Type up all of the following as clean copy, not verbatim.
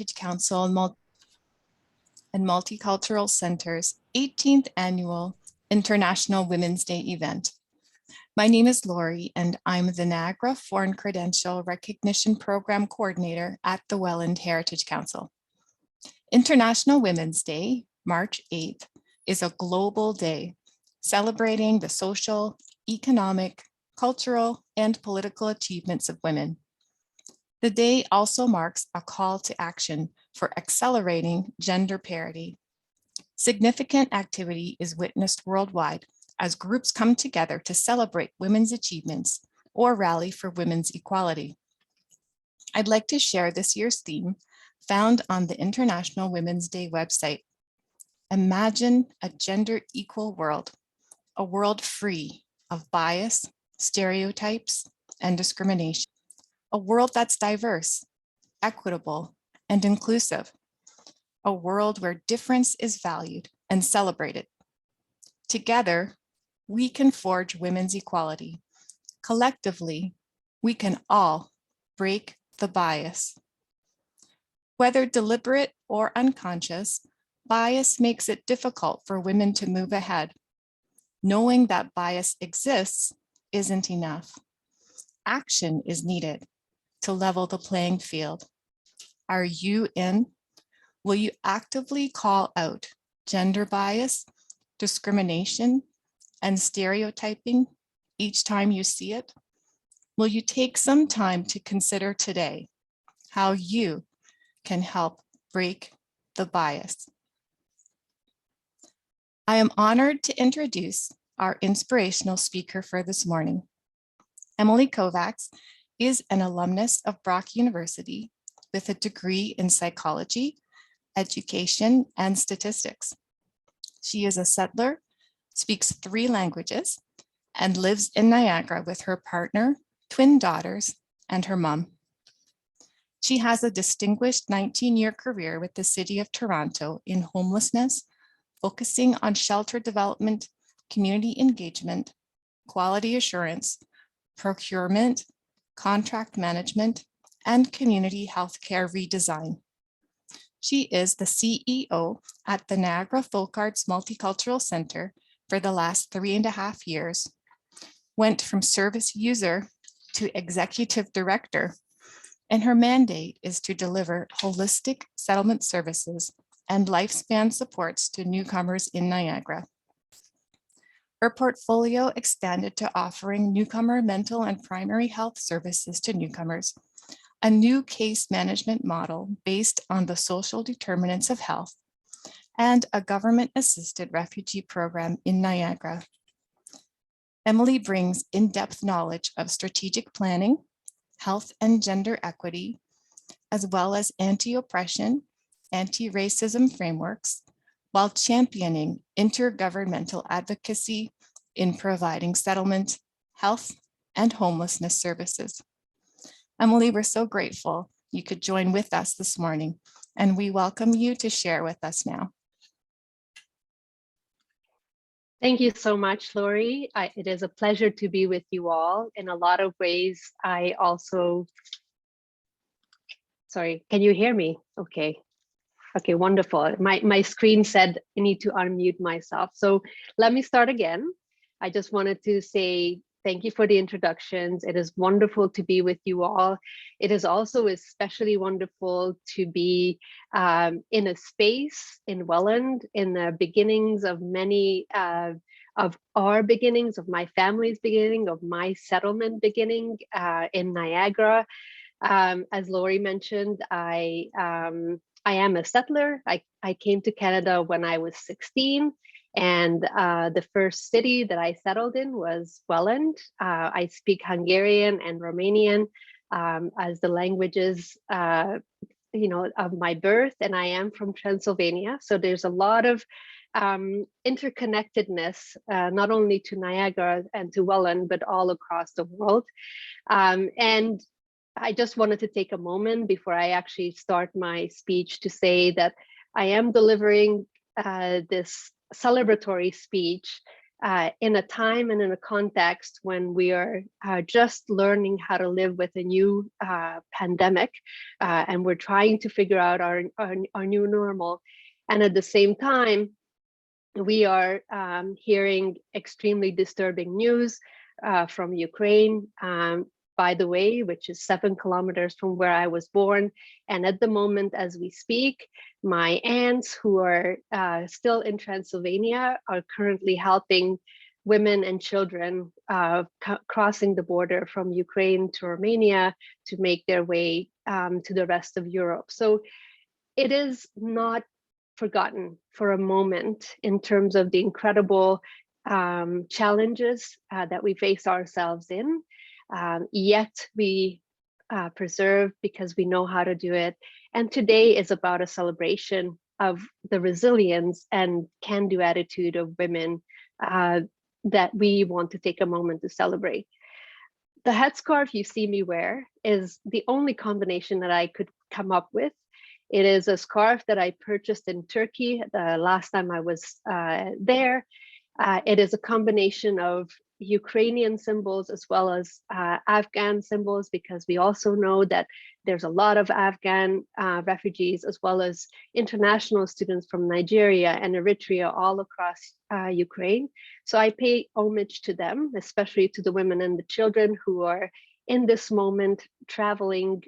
Heritage Council and Multicultural Center's 18th Annual International Women's Day event. My name is Lori, and I'm the Niagara Foreign Credential Recognition Program Coordinator at the Welland Heritage Council. International Women's Day, March 8th, is a global day celebrating the social, economic, cultural, and political achievements of women. The day also marks a call to action for accelerating gender parity. Significant activity is witnessed worldwide as groups come together to celebrate women's achievements or rally for women's equality. I'd like to share this year's theme found on the International Women's Day website. Imagine a gender equal world, a world free of bias, stereotypes, and discrimination. A world that's diverse, equitable, and inclusive. A world where difference is valued and celebrated. Together, we can forge women's equality. Collectively, we can all break the bias. Whether deliberate or unconscious, bias makes it difficult for women to move ahead. Knowing that bias exists isn't enough. Action is needed to level the playing field. Are you in? Will you actively call out gender bias, discrimination, and stereotyping each time you see it? Will you take some time to consider today how you can help break the bias? I am honored to introduce our inspirational speaker for this morning. Emily Kovacs is an alumnus of Brock University with a degree in psychology, education, and statistics. She is a settler, speaks 3 languages, and lives in Niagara with her partner, twin daughters, and her mom. She has a distinguished 19-year career with the City of Toronto in homelessness, focusing on shelter development, community engagement, quality assurance, procurement, contract management, and community healthcare redesign. She is the CEO at the Niagara Folk Arts Multicultural Center for the last 3.5 years, went from service user to executive director, and her mandate is to deliver holistic settlement services and lifespan supports to newcomers in Niagara. Her portfolio expanded to offering newcomer mental and primary health services to newcomers, a new case management model based on the social determinants of health, and a government-assisted refugee program in Niagara. Emily brings in-depth knowledge of strategic planning, health and gender equity, as well as anti-oppression, anti-racism frameworks, while championing intergovernmental advocacy in providing settlement, health, and homelessness services. Emily, we're so grateful you could join with us this morning, and we welcome you to share with us now. Thank you so much, Lori. It is a pleasure to be with you all. In a lot of ways, I also, sorry, can you hear me? Okay. Okay, wonderful. My screen said I need to unmute myself. So let me start again. I just wanted to say thank you for the introductions. It is wonderful to be with you all. It is also especially wonderful to be in a space in Welland, in the beginnings of many of our beginnings, of my family's beginning, of my settlement beginning in Niagara. As Lori mentioned, I am a settler. I came to Canada when I was 16, and the first city that I settled in was Welland. I speak Hungarian and Romanian as the languages, of my birth, and I am from Transylvania. So there's a lot of interconnectedness, not only to Niagara and to Welland, but all across the world. And I just wanted to take a moment before I actually start my speech to say that I am delivering this celebratory speech in a time and in a context when we are just learning how to live with a new pandemic, and we're trying to figure out our new normal. And at the same time, we are hearing extremely disturbing news from Ukraine, by the way, which is 7 kilometers from where I was born. And at the moment, as we speak, my aunts who are still in Transylvania are currently helping women and children crossing the border from Ukraine to Romania to make their way to the rest of Europe. So it is not forgotten for a moment in terms of the incredible challenges that we face ourselves in. Yet we preserve because we know how to do it. And today is about a celebration of the resilience and can-do attitude of women that we want to take a moment to celebrate. The headscarf you see me wear is the only combination that I could come up with. It is a scarf that I purchased in Turkey the last time I was there. It is a combination of Ukrainian symbols as well as Afghan symbols, because we also know that there's a lot of Afghan refugees as well as international students from Nigeria and Eritrea all across Ukraine. So I pay homage to them, especially to the women and the children who are in this moment traveling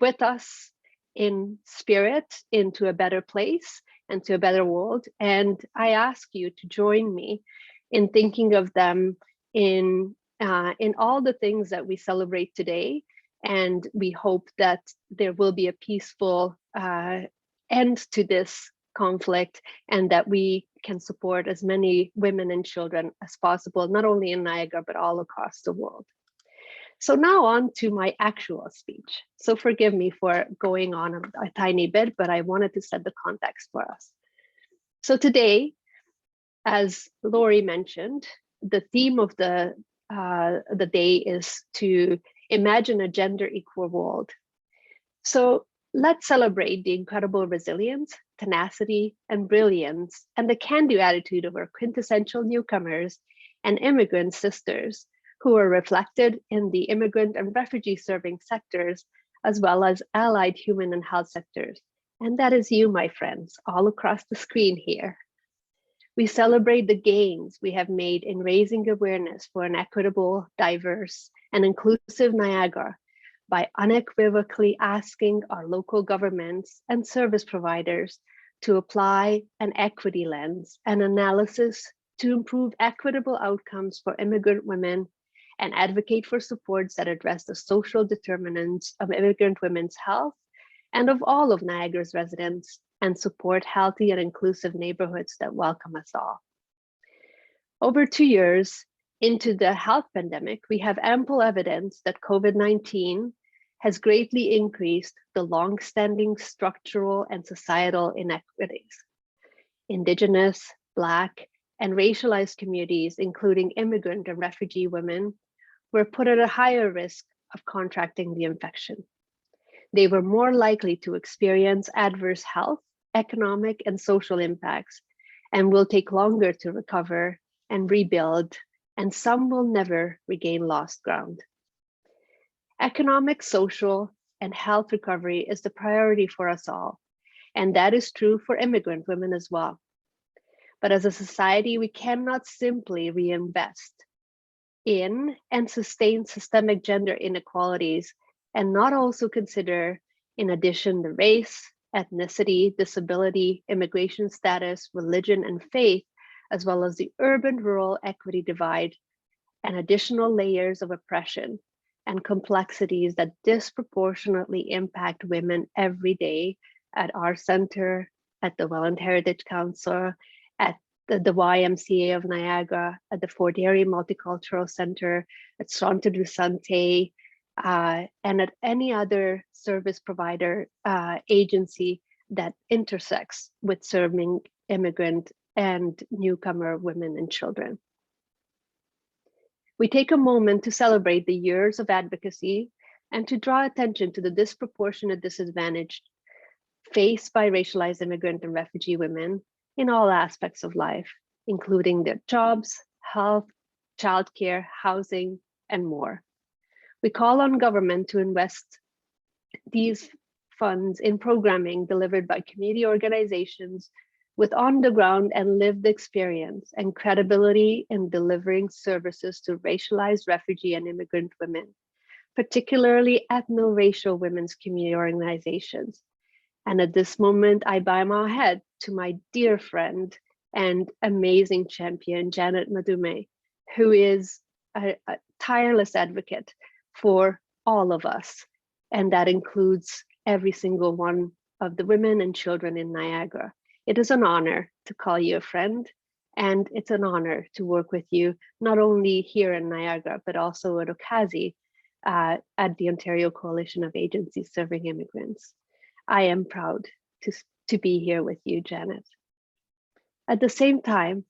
with us in spirit into a better place and to a better world. And I ask you to join me in thinking of them in all the things that we celebrate today. And we hope that there will be a peaceful end to this conflict, and that we can support as many women and children as possible, not only in Niagara, but all across the world. So now on to my actual speech. So forgive me for going on a tiny bit, but I wanted to set the context for us. So today, as Lori mentioned, the theme of the day is to imagine a gender equal world. So let's celebrate the incredible resilience, tenacity, and brilliance, and the can-do attitude of our quintessential newcomers and immigrant sisters, who are reflected in the immigrant and refugee serving sectors, as well as allied human and health sectors. And that is you, my friends, all across the screen here. We celebrate the gains we have made in raising awareness for an equitable, diverse, and inclusive Niagara by unequivocally asking our local governments and service providers to apply an equity lens and analysis to improve equitable outcomes for immigrant women and advocate for supports that address the social determinants of immigrant women's health and of all of Niagara's residents, and support healthy and inclusive neighborhoods that welcome us all. Over 2 years into the health pandemic, we have ample evidence that COVID-19 has greatly increased the long-standing structural and societal inequities. Indigenous, Black, and racialized communities, including immigrant and refugee women, were put at a higher risk of contracting the infection. They were more likely to experience adverse health, economic, and social impacts, and will take longer to recover and rebuild, and some will never regain lost ground. Economic, social, and health recovery is the priority for us all, and that is true for immigrant women as well. But as a society, we cannot simply reinvest in and sustain systemic gender inequalities and not also consider, in addition, the race, ethnicity, disability, immigration status, religion, and faith, as well as the urban-rural equity divide and additional layers of oppression and complexities that disproportionately impact women every day at our center, at the Welland Heritage Council, at the YMCA of Niagara, at the Fort Erie Multicultural Center, at Centre du Santé, and at any other service provider agency that intersects with serving immigrant and newcomer women and children. We take a moment to celebrate the years of advocacy and to draw attention to the disproportionate disadvantage faced by racialized immigrant and refugee women in all aspects of life, including their jobs, health, childcare, housing, and more. We call on government to invest these funds in programming delivered by community organizations with on-the-ground and lived experience and credibility in delivering services to racialized refugee and immigrant women, particularly ethno-racial women's community organizations. And at this moment, I bow my head to my dear friend and amazing champion, Janet Madume, who is a tireless advocate for all of us. And that includes every single one of the women and children in Niagara. It is an honor to call you a friend, and it's an honor to work with you, not only here in Niagara, but also at Okazi at the Ontario Coalition of Agencies Serving Immigrants. I am proud to be here with you, Janet. At the same time,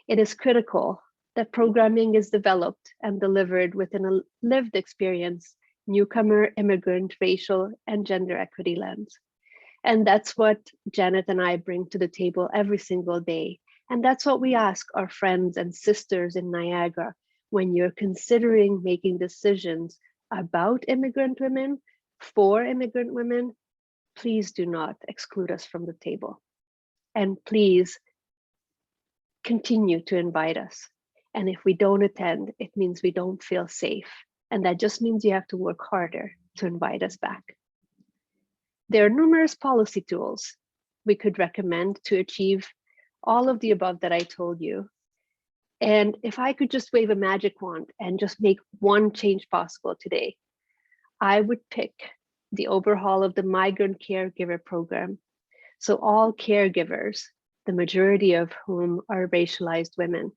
it is critical that programming is developed and delivered within a lived experience, newcomer, immigrant, racial, and gender equity lens. And that's what Janet and I bring to the table every single day. And that's what we ask our friends and sisters in Niagara when you're considering making decisions about immigrant women, for immigrant women. Please do not exclude us from the table. And please continue to invite us. And if we don't attend, it means we don't feel safe. And that just means you have to work harder to invite us back. There are numerous policy tools we could recommend to achieve all of the above that I told you. And if I could just wave a magic wand and just make one change possible today, I would pick the overhaul of the Migrant Caregiver program. So all caregivers, the majority of whom are racialized women,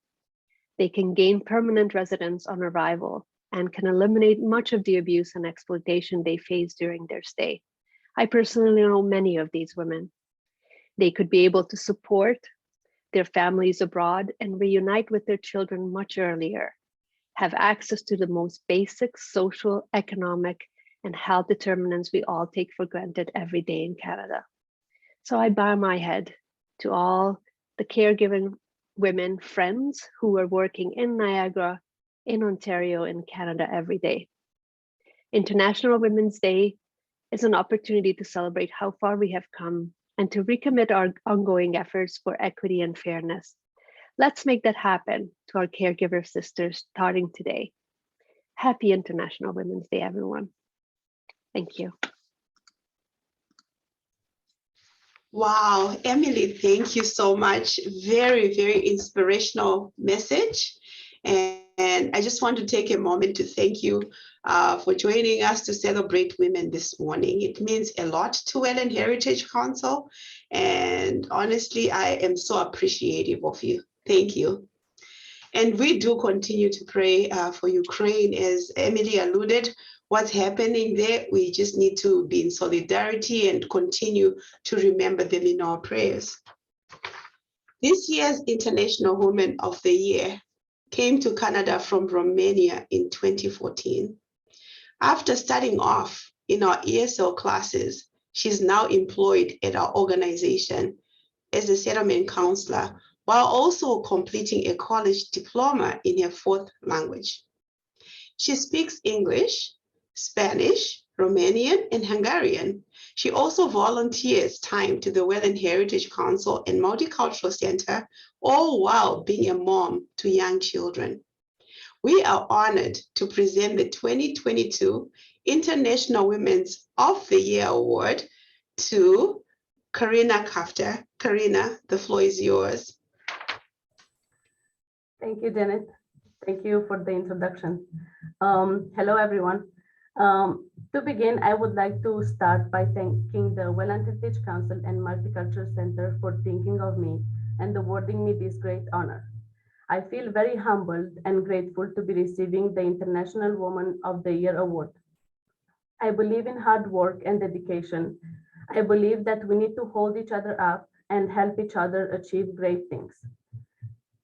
they can gain permanent residence on arrival and can eliminate much of the abuse and exploitation they face during their stay. I personally know many of these women. They could be able to support their families abroad and reunite with their children much earlier, have access to the most basic social, economic, and health determinants we all take for granted every day in Canada. So I bow my head to all the caregiving women friends who are working in Niagara, in Ontario, in Canada every day. International Women's Day is an opportunity to celebrate how far we have come and to recommit our ongoing efforts for equity and fairness. Let's make that happen to our caregiver sisters starting today. Happy International Women's Day, everyone. Thank you. Wow, Emily, thank you so much. Very, very inspirational message. And I just want to take a moment to thank you for joining us to celebrate women this morning. It means a lot to Welland Heritage Council. And honestly, I am so appreciative of you. Thank you. And we do continue to pray for Ukraine, as Emily alluded. What's happening there, we just need to be in solidarity and continue to remember them in our prayers. This year's International Woman of the Year came to Canada from Romania in 2014. After starting off in our ESL classes, she's now employed at our organization as a settlement counselor, while also completing a college diploma in her fourth language. She speaks English, Spanish, Romanian, and Hungarian. She also volunteers time to the Welland Heritage Council and Multicultural Center, all while being a mom to young children. We are honored to present the 2022 International Women's of the Year Award to Karina Kafter. Karina, the floor is yours. Thank you, Janet. Thank you for the introduction. Hello, everyone. To begin, I would like to start by thanking the Welland Heritage Council and Multicultural Center for thinking of me and awarding me this great honor. I feel very humbled and grateful to be receiving the International Woman of the Year Award. I believe in hard work and dedication. I believe that we need to hold each other up and help each other achieve great things.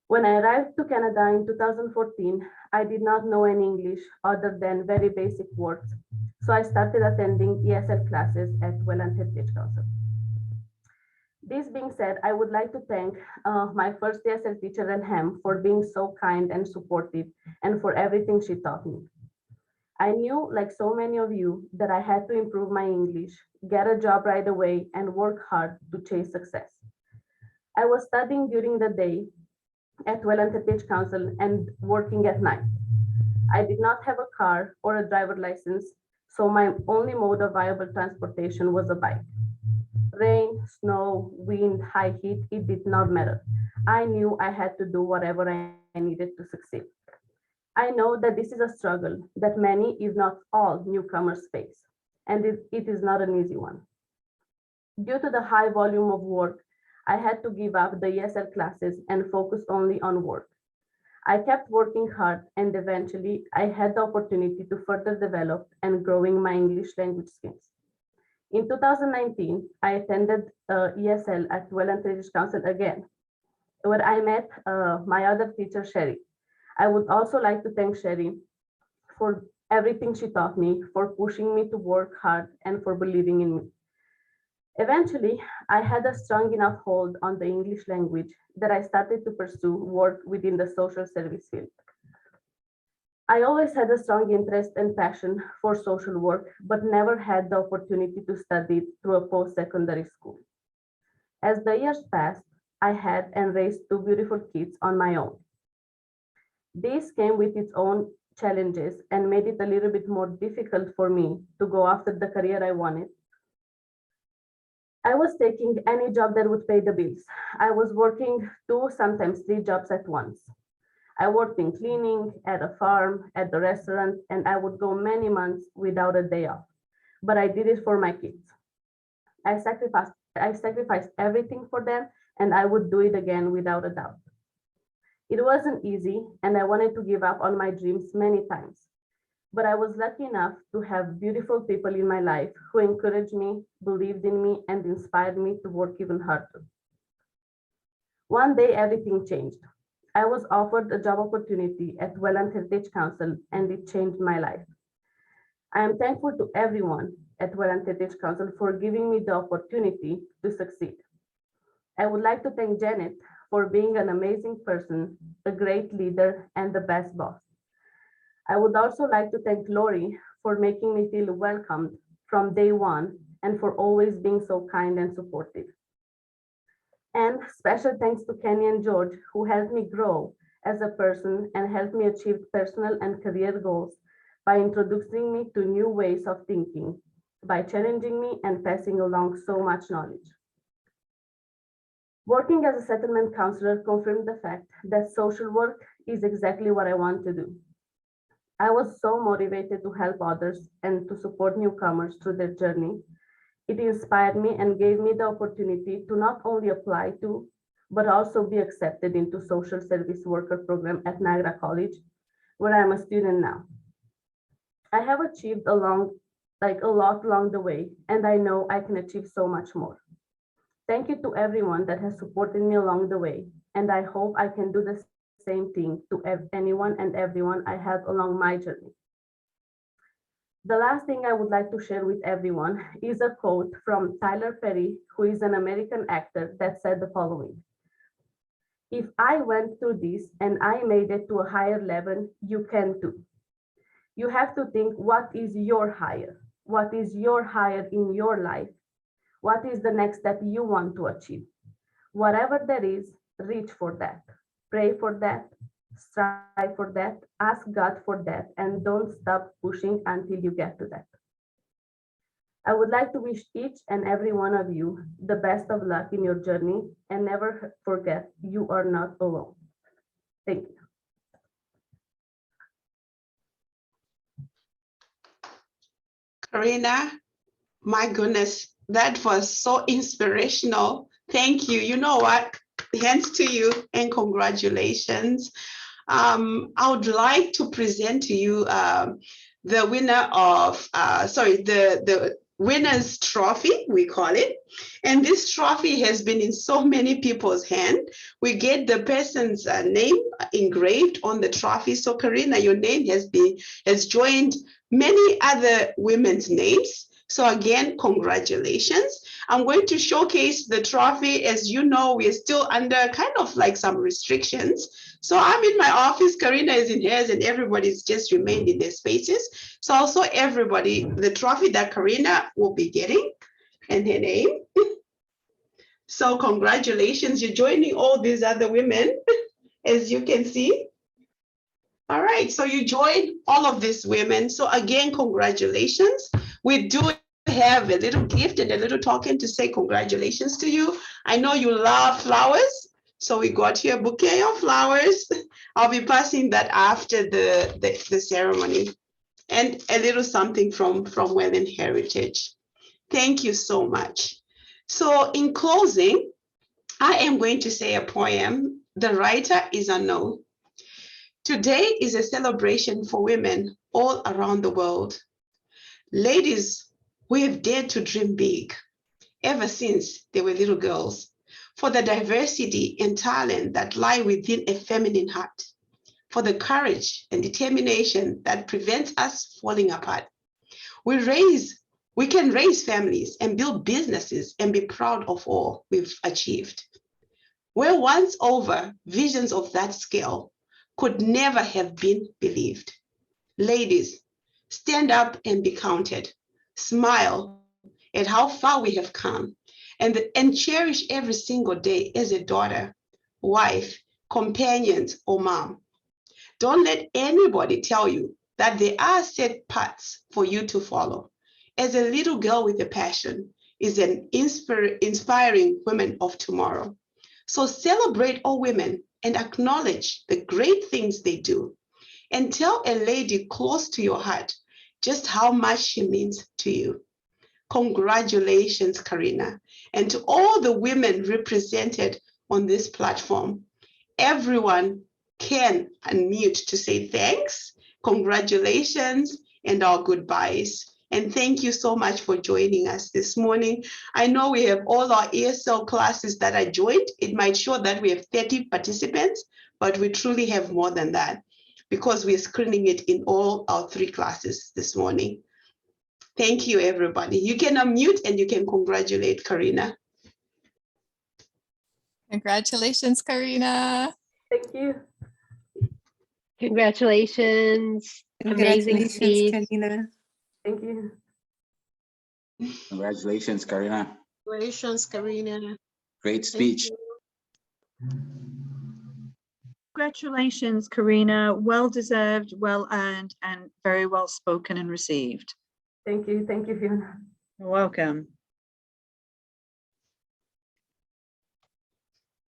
When I arrived to Canada in 2014, I did not know any English other than very basic words, so I started attending ESL classes at Welland Heritage Council. This being said, I would like to thank my first ESL teacher, Elham, for being so kind and supportive and for everything she taught me. I knew, like so many of you, that I had to improve my English, get a job right away, and work hard to chase success. I was studying during the day at Welland Heritage Council and working at night. I did not have a car or a driver license, so my only mode of viable transportation was a bike. Rain, snow, wind, high heat, it did not matter. I knew I had to do whatever I needed to succeed. I know that this is a struggle that many, if not all, newcomers face, and it is not an easy one. Due to the high volume of work, I had to give up the ESL classes and focus only on work. I kept working hard and eventually I had the opportunity to further develop and growing my English language skills. In 2019, I attended ESL at Welland Heritage Council again, where I met my other teacher, Sherry. I would also like to thank Sherry for everything she taught me, for pushing me to work hard, and for believing in me. Eventually, I had a strong enough hold on the English language that I started to pursue work within the social service field. I always had a strong interest and passion for social work, but never had the opportunity to study it through a post-secondary school. As the years passed, I had and raised two beautiful kids on my own. This came with its own challenges and made it a little bit more difficult for me to go after the career I wanted. I was taking any job that would pay the bills. I was working 2, sometimes 3 jobs at once. I worked in cleaning, at a farm, at the restaurant, and I would go many months without a day off. But I did it for my kids. I sacrificed everything for them, and I would do it again without a doubt. It wasn't easy, and I wanted to give up on my dreams many times. But I was lucky enough to have beautiful people in my life who encouraged me, believed in me, and inspired me to work even harder. One day, everything changed. I was offered a job opportunity at Welland Heritage Council, and it changed my life. I am thankful to everyone at Welland Heritage Council for giving me the opportunity to succeed. I would like to thank Janet for being an amazing person, a great leader, and the best boss. I would also like to thank Lori for making me feel welcomed from day one and for always being so kind and supportive. And special thanks to Kenny and George, who helped me grow as a person and helped me achieve personal and career goals by introducing me to new ways of thinking, by challenging me and passing along so much knowledge. Working as a settlement counselor confirmed the fact that social work is exactly what I want to do. I was so motivated to help others and to support newcomers through their journey. It inspired me and gave me the opportunity to not only apply to, but also be accepted into social service worker program at Niagara College, where I'm a student now. I have achieved a lot along the way, and I know I can achieve so much more. Thank you to everyone that has supported me along the way, and I hope I can do the same thing to anyone and everyone I had along my journey. The last thing I would like to share with everyone is a quote from Tyler Perry, who is an American actor, that said the following: "If I went through this and I made it to a higher level, you can too." You have to think, what is your higher? What is your higher in your life? What is the next step you want to achieve? Whatever that is, reach for that. Pray for that, strive for that, ask God for that, and don't stop pushing until you get to that. I would like to wish each and every one of you the best of luck in your journey, and never forget you are not alone. Thank you. Karina, my goodness, that was so inspirational. Thank you. You know what? Hands to you and congratulations. I would like to present to you the winner of, the winner's trophy, we call it. And this trophy has been in so many people's hand. We get the person's name engraved on the trophy. So Karina, your name has joined many other women's names. So again, congratulations. I'm going to showcase the trophy. As you know, we're still under kind of like some restrictions. So I'm in my office, Karina is in hers, and everybody's just remained in their spaces. So also everybody, the trophy that Karina will be getting and her name. So congratulations, you're joining all these other women, as you can see. All right, so you joined all of these women. So again, congratulations. We do have a little gift and a little token to say congratulations to you. I know you love flowers, so we got you a bouquet of flowers. I'll be passing that after the ceremony, and a little something from Welland Heritage. Thank you so much. So in closing, I am going to say a poem. The writer is unknown. Today is a celebration for women all around the world. Ladies, we have dared to dream big ever since they were little girls, for the diversity and talent that lie within a feminine heart, for the courage and determination that prevents us falling apart. We can raise families and build businesses and be proud of all we've achieved. Where once over, visions of that scale could never have been believed. Ladies, stand up and be counted. Smile at how far we have come, and cherish every single day as a daughter, wife, companion, or mom. Don't let anybody tell you that there are set paths for you to follow. As a little girl with a passion is an inspiring woman of tomorrow. So celebrate all women and acknowledge the great things they do. And tell a lady close to your heart just how much she means to you. Congratulations, Karina, and to all the women represented on this platform. Everyone can unmute to say thanks, congratulations, and our goodbyes. And thank you so much for joining us this morning. I know we have all our ESL classes that are joined. It might show that we have 30 participants, but we truly have more than that because we're screening it in all our 3 classes this morning. Thank you, everybody. You can unmute and you can congratulate Karina. Congratulations, Karina. Thank you. Congratulations. Amazing Congratulations, speech. Karina. Thank you. Congratulations, Karina. Congratulations, Karina. Great speech. Congratulations, Karina. Well deserved, well earned, and very well spoken and received. Thank you. Thank you, Fiona. You're welcome.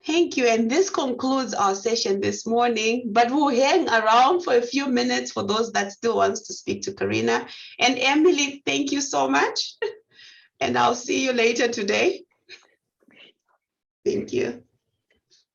Thank you. And this concludes our session this morning, but we'll hang around for a few minutes for those that still wants to speak to Karina. And Emily, thank you so much. And I'll see you later today. Thank you.